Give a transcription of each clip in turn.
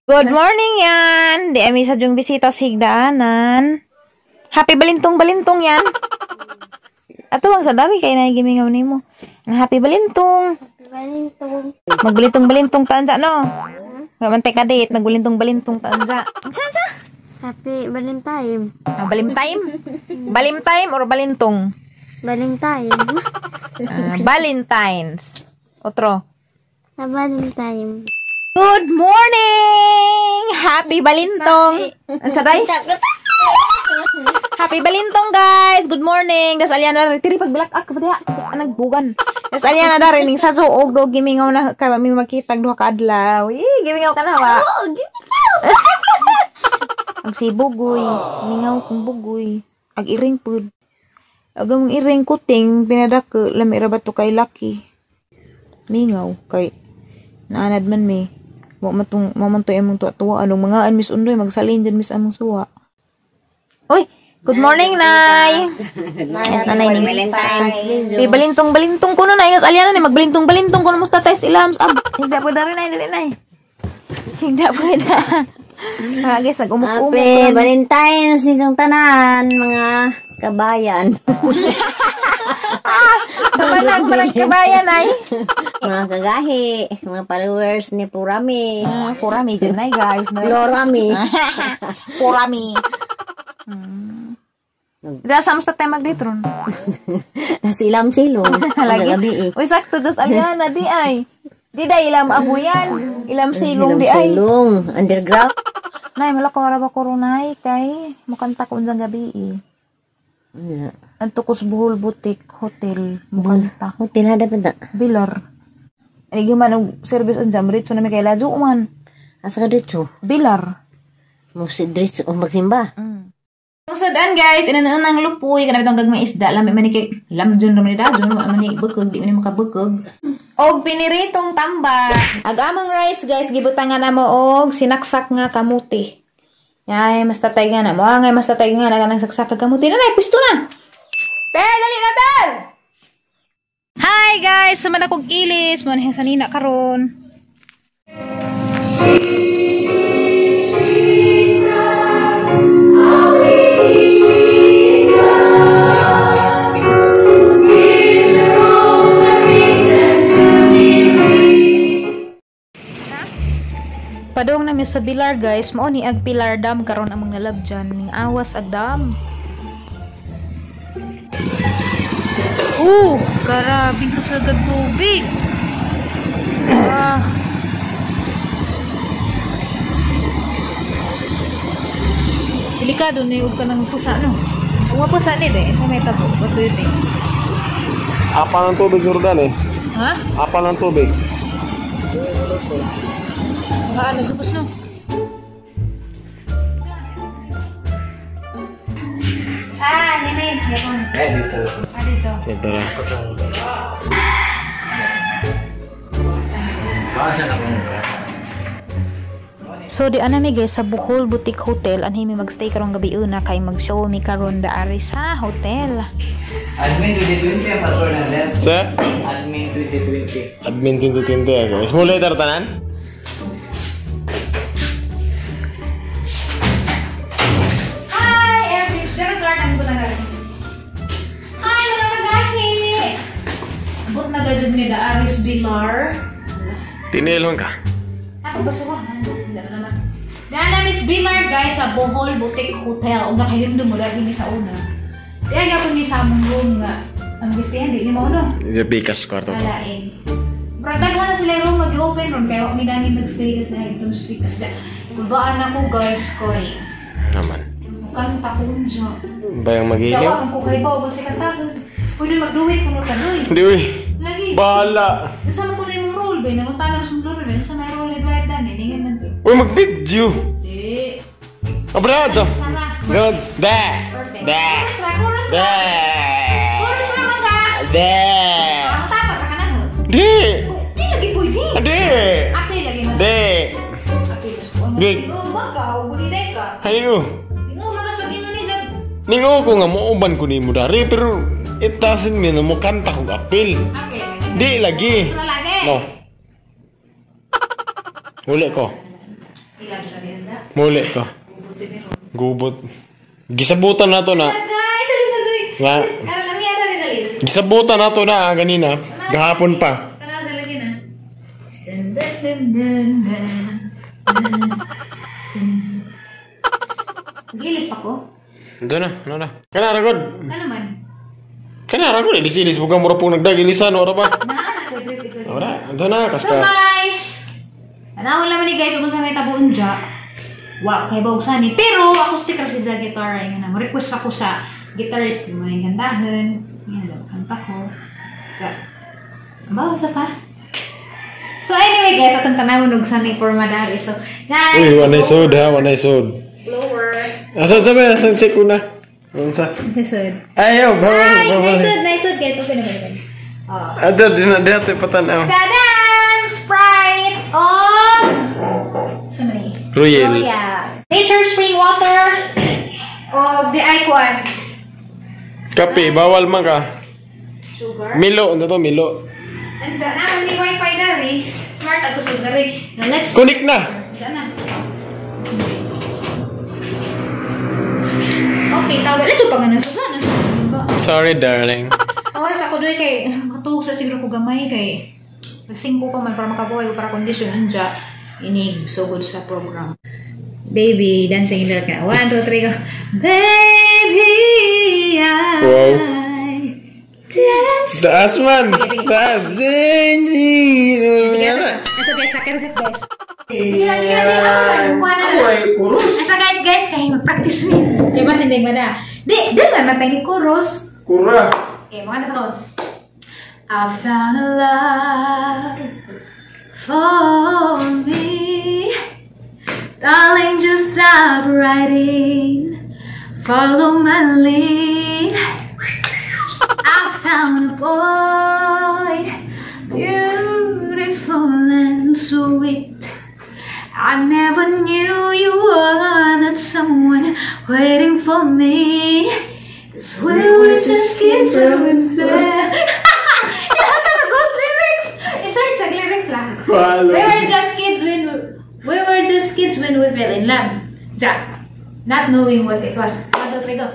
Good morning yan. Di ami sa jung bisita sa higdaanan. Happy balintong-balintong yan. Ato ang sadami kay na gimingaw nimo. Happy balintong. Balintong. Magbalintong-balintong taanza no. Gamantay ka date, magbalintong-balintong taanza. Sa. Happy Valentine. Balimtime? Balimtime or balintong? Valentine. Valentines. Otro. Sa Valentine. Good morning! Happy balintong. Ang saday? Happy balintong guys! Good morning! Das Aliana tiri pagbilak ako ba anang bugan. Das Aliana da rin sa suog do gimingaw na kay mi makita duha ka adlaw. Gimingaw ka na wa. Oh, gimingaw. Ang si bugoy, mingaw kong bugoy. Ag iring pud. Agang iring kuting pinadak lami ra bato kay laki. Mingaw kay naanad man mi. Mo mamantoy among tuwa anong mga mis undoy magsalin dyan mis among suwa. Oy, good morning, Nay. Yes, Nanay ni Valentine's. Di balintong-balintong ko no, Nay. Aliana ni magbalintong-balintong ko no musta tayo ilams. Hindi po dari, Nay, dali, Nay. Hindi po na. Guys, nag-umuk-umuk. Happy Valentine's ninyong tanan, mga kabayan. Kabanang kabayan, Nay. Mga kagahi, mga followers ni Purami. Purami dyan, Nay, guys. Lorami. Purami. Dahil sa musta tayo mag-litron? Nasilam silong. Lagi. Uy, sakto. Das Aliana, di ay. Di da ilam abuyan. Ilam silong di ay. Silong. Underground. Nay, malakawara ba korunay kay makanta ko unjang gabi eh. Ang tukos buhol butik hotel mukanta. Hotel hada pa da. Bilar. Ay gimana og service unjang dito na may kay lajo man. Asa ka dito? Bilar. Mo si dito magsimba. Ang sadaan guys, inanang lupoy kana bitong gagmay isda lami man kay lamjon ra man dajon man ni bekeg di man makabekeg. Og piniritong tambak. Agamang rice guys gibutangan na mo og sinaksak nga kamuti. Yay, mas tatay nga na mo. Ngay mas tatay nga na kanang saksak ka kamuti. Nanay, pisto na. Ter, dali na ter. Hi guys, sama na kog ilis, mo na sanina karon. Padong namin sa Bilar guys, mao ni ag Pilar Dam karon among nalabjan ning awas ag dam. Grabe ka sa tubig. Delikado na yung kanang pusa no. Kung pusa ni de, may tabo, bato yun eh. Apa ng tubig, Jordan eh? Ha? Apa ng tubig? Nagubos no. Nene, yapon. Dito. Dito. Ito na. So di ana mi guys sa Bohol Boutique Hotel anhi mi magstay karong gabi una kay mag-show mi karon daari sa hotel. Admin 2020 password na Sir? Admin 2020. Admin 2020 guys. Small letter tanan? Nagadod ni Aris Bilar. Tinilon ka? Ako ba siya? Dana Miss Bilar guys sa Bohol Boutique Hotel. Ang nakahilim mo lagi ni sa una. Kaya gapon ni sa among room nga. Ang gustihan di mo no? Isa pikas kwarto to. Alain. Brother na sila room mag-open room kaya mi dani nag-stay sa itong speakers. Kulbaan ako guys koy. Naman. Kanta ko unja. Bayang magiliw? Jawa ko kay ba kasi kanta. Pwede mag-duwit ko ka doy. Hindi uy. Lagi. Bahala. Kasama ko na yung role ba? Nanguntanang sa role ba? Sa may role ba yan? Ningin man to. Uy, mag-video. Di. Abrado. Sana. Good. Da. Perfect. Da. Chorus lang. Chorus Da. lang. Chorus lang ka. Da. Ang tapa ka na ho. Di. Di lagi pwede. Di. Api lagi mas. Di. Api mas. Di. Umag ka. Uguliday ka. Hayo. Tingnan magas mag-ingon ni Jab. Ningo ko nga muuban ko ni mo dari pero it doesn't mean na mo kanta ko apil. Api. Di lagi. Sa lagi. No. Uli ko. Muli to. Gubot. Gisabutan na to na. Nga. Gisabutan na to na ganina. Gahapon pa. Gilis pa ko? Doon na, ano na. Kana ragod. Ano man? Kana ragod. Ilis-ilis. Bukan mura pong nagdagilisan. Ora ba? Ora. Doon na. So guys, anawal naman ni guys kung sa may tabuon dya. Wa kay bausan ni. Pero acoustic ra siya guitar ay nga. Mo-request ako sa guitarist mo yung gandahan. Yan daw kanta ko. Sa bawsa pa. So anyway guys, atong tanawon og sanay for madari. So guys, uy, wanay sod ha, wanay sod. Lower. Asan sabi, asan check ko na. Unsa? Sisod. Ayaw, bawal, bawal. Nice sud guys. Okay na ba? Oh. Ada dinate patanaw. Tadan! Sprite on Sunday. Royal. Nature spring water o the icon. Kape, bawal man ka. Sugar. Milo, ano to, Milo. Andiyan na, hindi wifi na rin. Smart ako sugar rin. Now let's... Connect na. Andiyan na. Okay, tawag. Ito pa nga ng sugar. Sorry, darling. Awas ako doon kay matulog sa siguro ko gamay kay nagsingko pa man para makabuhay para condition anja inig so good sa program. Baby, dancing in the dark. 1, 2, 3, go. Baby, I dance. Taas man. Taas. Asa guys, sakit guys. Asa guys, kaya mag-practice ni. Kaya mas hindi mo na. Di nga matay ni chorus. Kura. Okay, mga nasa ko. I found a love for me. Darling, just dive right in. Follow my lead. I found a boy, beautiful and sweet. I never knew you were that someone waiting for me. 'Cause we were just kids when we fell. Good lyrics. I-search sa lyrics lang. We were just kids when we fell in love. Ja. Not knowing what it was. 1, 2, 3, go.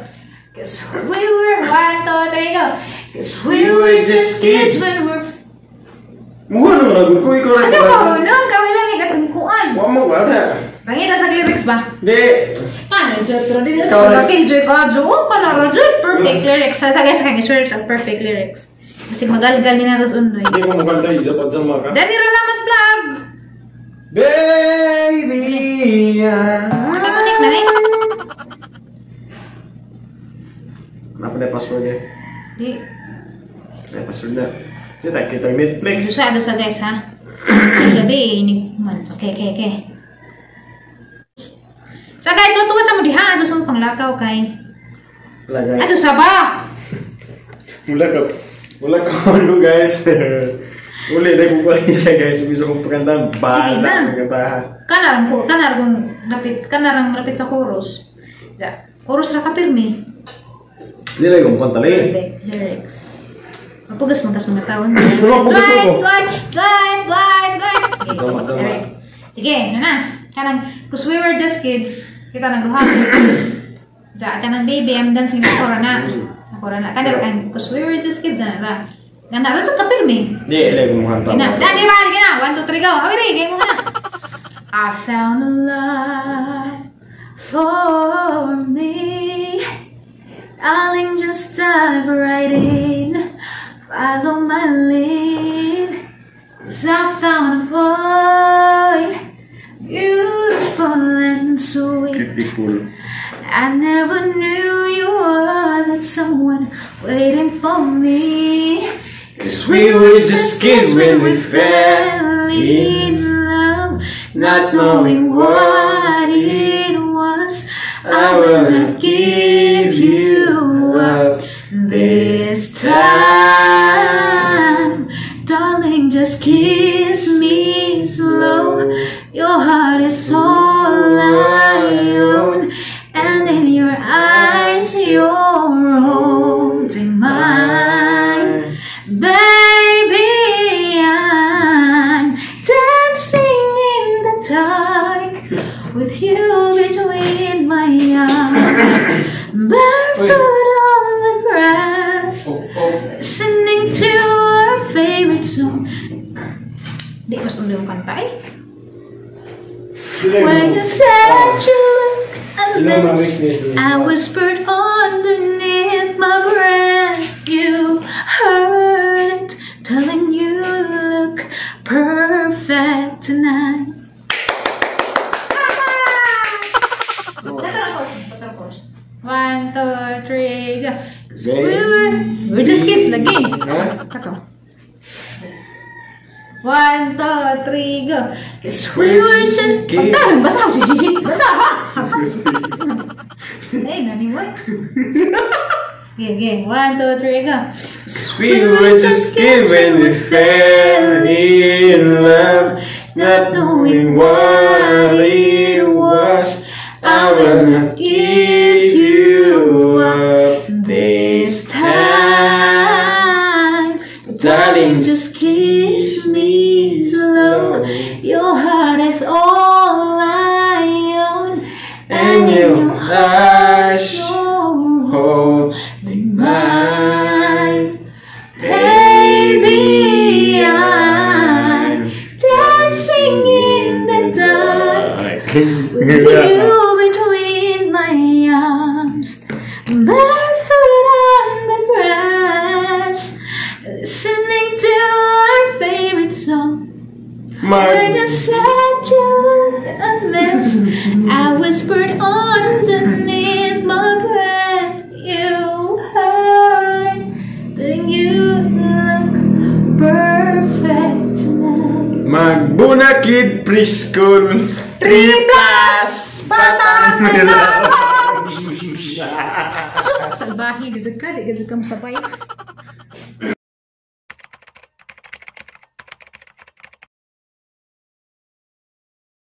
'Cause we were 1, 2, 3, go. 'Cause we were just kids when we're. Muna ragun ko ikaw rin. Ano ko? No, kami lang may katungkuan. Wa mo ba na? Pangita sa lyrics ba? Di. Ano, Jotro? Di na sa mag-enjoy ka. Jo, pala, perfect lyrics. Sa guys, kaya search ang perfect lyrics. Kasi magalgal din na ito undoy. Hindi ko maganda yung dapat sama ka. Dani Ralamas vlog! Baby, Nakapunik na rin? Kenapa ada password ya? Di. Ada password na. Kita kita Netflix. Dosa guys ha. Gabi ini man. Okay. So guys, lutuwat sa mo diha. Ato sa mo panglakaw kay. Wala guys. Ato sa ba? Wala ka ano guys. Uli na kung pala siya guys. Bisa kong pagkanta. Bala. Kanarang rapit sa chorus. Ja. Chorus ra kapirmi. Hindi na kong kanta lang. Perfect lyrics. Mapugas mga taon. Dwight. Sige, na. Kanang, cause we were just kids, kita nagluhag. Ja, kanang baby, I'm dancing na korana. Kanang kan, cause we were just kids, na. Ganda, sa kapirmi. Hindi, ilay kong kanta. Dani ba, gina, 1, 2, 3, go. Hawiri, gaya mo na. I found a love for me. Darling, just dive right in. Follow my lead. 'Cause I found a boy, beautiful and sweet. Beautiful. I never knew you were that someone waiting for me. 'Cause we were just kids when we fell in love, not knowing what it was. I will not give you up this time. Darling, just kiss me slow. Your heart is all I own, and in your eyes, you're holding mine. Baby, I'm dancing in the dark. barefoot on the grass, listening to our favorite song. Di, mas undang kanta When you said you look a mess, I whispered underneath my breath. You heard it, telling you look perfect tonight. One, two, three, go. We're just kids lagi. One, two, three, go. Cause we were just... Basa ako si Gigi. Basa ha! Eh, nani mo? Okay. One, two, three, go. We were just kids when we fell in love, not knowing what it was. I will not give you up this time. Darling, just kiss me slow. Your heart is all I own, and your eyes hold mine. Baby, I'm dancing in the dark with you between my arms, barefoot on the grass, listening to our favorite song. When you said you looked a mess, I whispered underneath my breath. You heard that you look perfect tonight. Magbunakid preschool 3+. Batang salbahe, gazag ka, di gazag ka masabay.